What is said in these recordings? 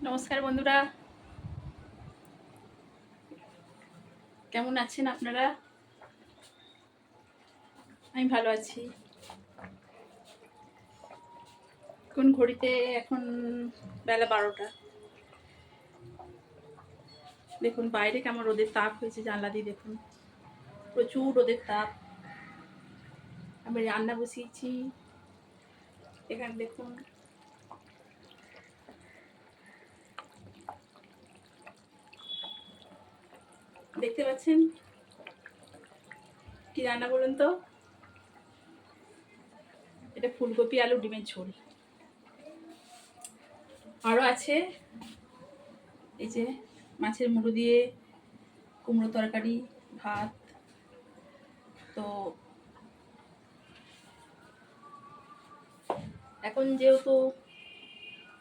নমস্কার বন্ধুরা, কেমন আছেন আপনারা? আমি ভালো আছি। কোন ঘড়িতে এখন বেলা 12টা। দেখুন বাইরে কেমন রোদের তাপ হয়েছে, জানলা দিয়ে দেখুন প্রচুর রোদের তাপ। আমি রান্না বসিয়েছি, এখানে দেখুন দেখতে পাচ্ছেন কি রান্না বলুন তো? এটা ফুলকপি আলু ডিমের ঝোল। আরও আছে এই যে মাছের মুড়ো দিয়ে কুমড়ো তরকারি, ভাত। তো এখন যেহেতু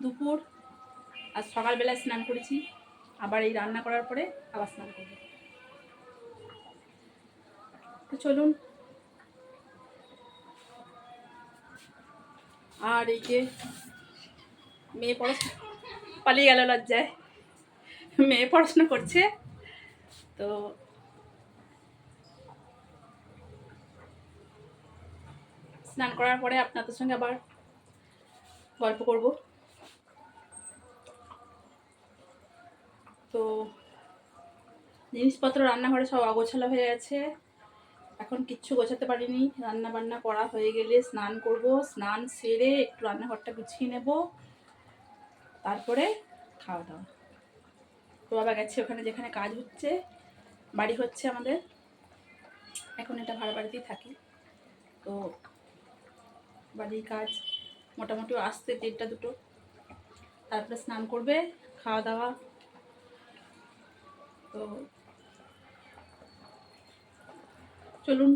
দুপুর, আর সকালবেলায় স্নান করেছি, আবার এই রান্না করার পরে আবার স্নান করব। তো চলুন। আর এই যে মেয়ে পড়াশোনা পালিয়ে গেল লজ্জায়, মেয়ে পড়াশোনা করছে। তো স্নান করার পরে আপনাদের সঙ্গে আবার গল্প করব। তো জিনিসপত্র রান্নাঘরে সব অগোছালো হয়ে গেছে, এখন কিচ্ছু গোছাতে পারিনি। রান্না বান্না করা হয়ে গেলে স্নান করব, স্নান সেরে একটু রান্নাঘরটা গুছিয়ে নেব, তারপরে খাওয়া দাওয়া। তো বাবা গেছে ওখানে যেখানে কাজ হচ্ছে, বাড়ি হচ্ছে আমাদের, এখন এটা ভাড়া বাড়িতেই থাকি। তো বাড়ির কাজ মোটামুটি আসতে 1:30 2, তারপরে স্নান করবে, খাওয়া দাওয়া। তো চলুন,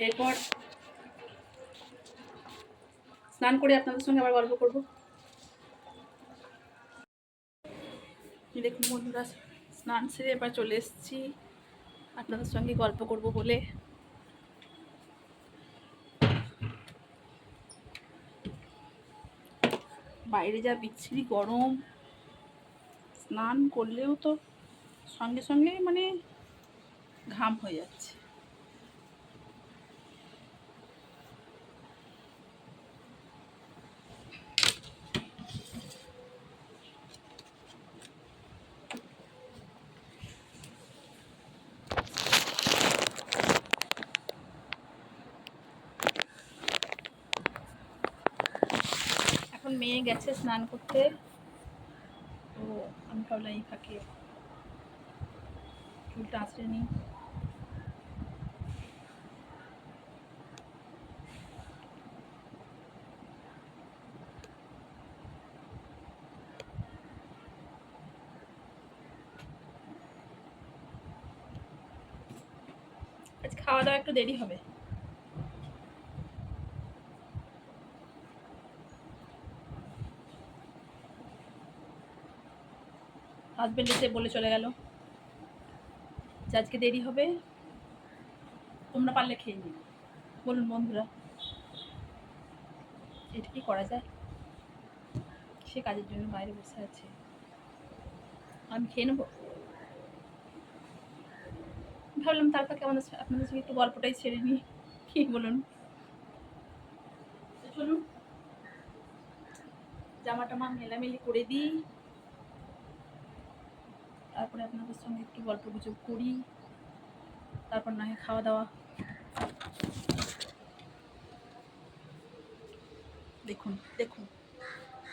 এরপর স্নান করে আপনাদের সঙ্গে আবার গল্প করব। দেখুন বন্ধুরা, স্নান সেরে এবার চলে এসেছি আপনাদের সঙ্গে গল্প করব বলে। বাইরে যা বিচ্ছিরি গরম, স্নান করলেও তো সঙ্গে সঙ্গে মানে ঘাম হয়ে যাচ্ছে। এখন মেয়ে গেছে স্নান করতে, তো আমি ভাবলাম এই ফাঁকে চুলটা আঁচড়ে নিই। আজ খাওয়া দাওয়া একটু দেরি হবে। হাজবেন্ড এসে বলে চলে গেল যে আজকে দেরি হবে, তোমরা পারলে খেয়ে নিও। বলুন বন্ধুরা, এটা কি করা যায়? সে কাজের জন্য বাইরে বসে আছে, আমি খেয়ে নেবো। ভাবলাম তারপর কেমন আপনাদের সঙ্গে একটু গল্পটাই ছেড়ে নিই, কি বলুন? চলুন জামা টামা মেলামেলি করে দিই, তারপরে আপনাদের সঙ্গে একটু গল্প গুজব করি, তারপর না হয় খাওয়া দাওয়া। দেখুন দেখুন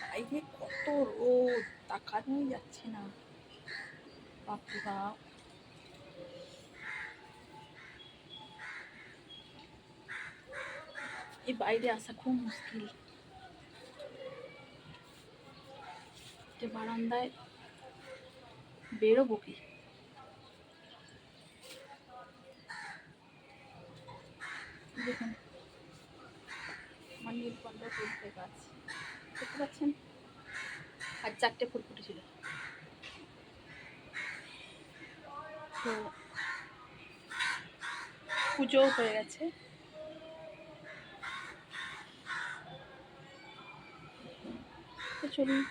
বাইরে কত রোদ, তাকানোই যাচ্ছে না, বাপরে বাপ। এই বাইরে আসা খুব মুশকিল, যে বারান্দায় বেরোবো কি? দেখুন আমার নীলকণ্ঠ ফুল গাছ দেখতে পাচ্ছেন, আর 4টে ফুল ফুটেছিল। তো পুজোও হয়ে গেছে। তো চলুন,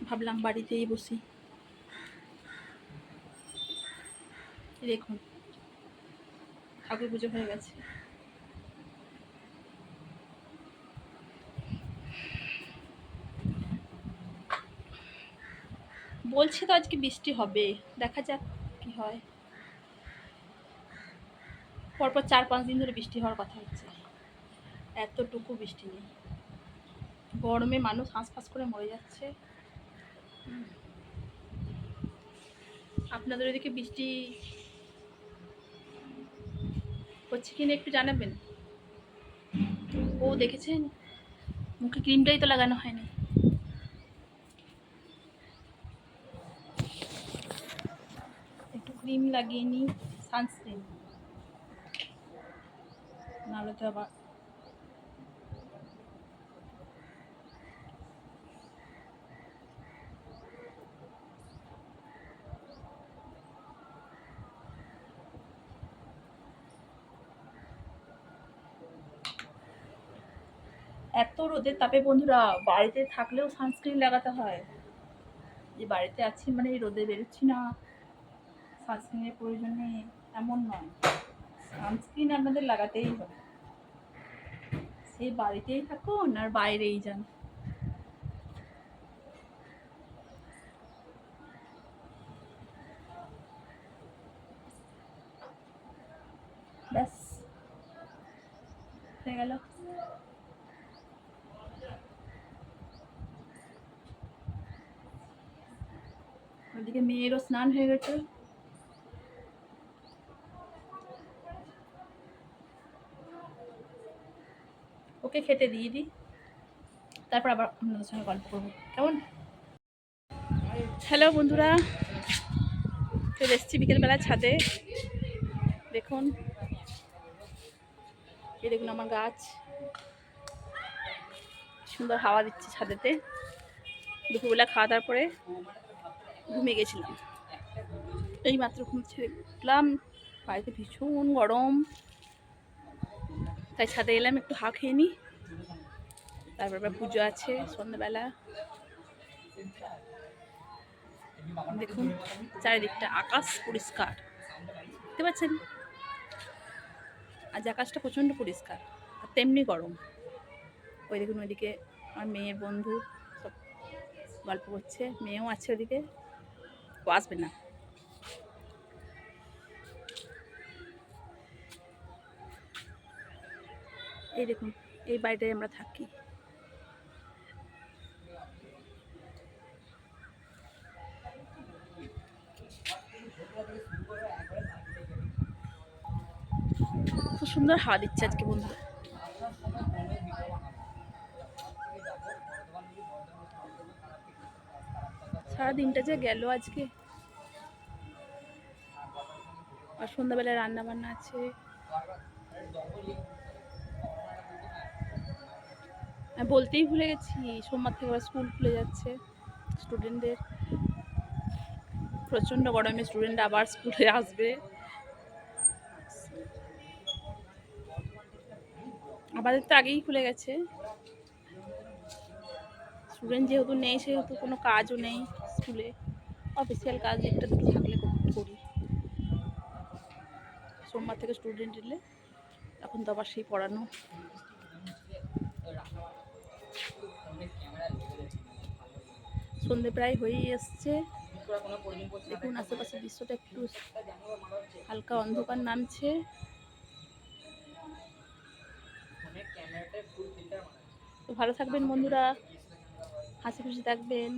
ভাবলাম বাড়িতেই বসি। দেখুন ঠাকুর পুজো হয়ে গেছে। বলছে তো আজকে বৃষ্টি হবে, দেখা যাক কি হয়। পরপর 4-5 দিন ধরে বৃষ্টি হওয়ার কথা হচ্ছে, এতটুকু বৃষ্টি নেই। গরমে মানুষ হাঁসফাঁস করে মরে যাচ্ছে। আপনাদের ওইদিকে বৃষ্টি হচ্ছে কিনা একটু জানাবেন। ও দেখেছেন, মুখে ক্রিমটাই তো লাগানো হয়নি। একটু ক্রিম লাগিয়ে নিই, সানস্ক্রিন, নাহলে তো আবার এত রোদের তাপে বন্ধুরা বাড়িতে থাকলেও সানস্ক্রিন লাগাতে হয়। যে বাড়িতে আছি মানে এই রোদে বেরোচ্ছি না, সানস্ক্রিনের প্রয়োজন নেই এমন নয়, সানস্ক্রিন আপনাদের লাগাতেই হবে, সেই বাড়িতেই থাকুন আর বাইরেই যান। ব্যাস হয়ে গেল। ওদিকে মেয়েরও স্নান হয়ে গেছে। ওকে খেতে দিয়ে দিই, তারপর আবার আপনাদের সঙ্গে গল্প করবো, কেমন? হ্যালো বন্ধুরা, চলে এসেছি বিকেলবেলা ছাদে। দেখুন, এই দেখুন আমার গাছ, সুন্দর হাওয়া দিচ্ছে ছাদেতে। দুপুরবেলা খাওয়া দাওয়ার পরে ঘুমিয়ে গেছিলাম, এই মাত্র ঘুম ছেড়ে উঠলাম। বাড়িতে ভীষণ গরম, তাই ছাদে এলাম একটু হাওয়া খেয়ে নিই। তারপর আবার পুজো আছে সন্ধ্যাবেলা। দেখুন চারিদিকটা আকাশ পরিষ্কার, দেখতে পাচ্ছেন? আজ আকাশটা প্রচণ্ড পরিষ্কার আর তেমনি গরম। ওই দেখুন ওইদিকে আমার মেয়ের বন্ধু সব গল্প করছে, মেয়েও আছে ওদিকে, ও আসবে না। এই দেখুন এই বাড়িটায় আমরা থাকি। খুব সুন্দর হাওয়া দিচ্ছে আজকে বন্ধুরা। সারা দিনটা যে গেল আজকে, আর সন্ধ্যাবেলায় রান্না বান্না আছে। আমি বলতেই ভুলে গেছি, সোমবার থেকে আবার স্কুল খুলে যাচ্ছে স্টুডেন্টদের। প্রচণ্ড গরমে স্টুডেন্ট আবার স্কুলে আসবে। আমাদের তো আগেই খুলে গেছে, স্টুডেন্ট যেহেতু নেই সেহেতু কোনো কাজও নেই স্কুলে, অফিসিয়াল কাজ একটা দুটো থাকলে করি। সোমবার থেকে স্টুডেন্ট এলে এখন তো আবার সেই পড়ানো। সন্ধে প্রায় হয়েই এসছে। দেখুন আশেপাশের দৃশ্যটা একটু হালকা অন্ধকার নামছে। তো ভালো থাকবেন বন্ধুরা, হাসি খুশি থাকবেন।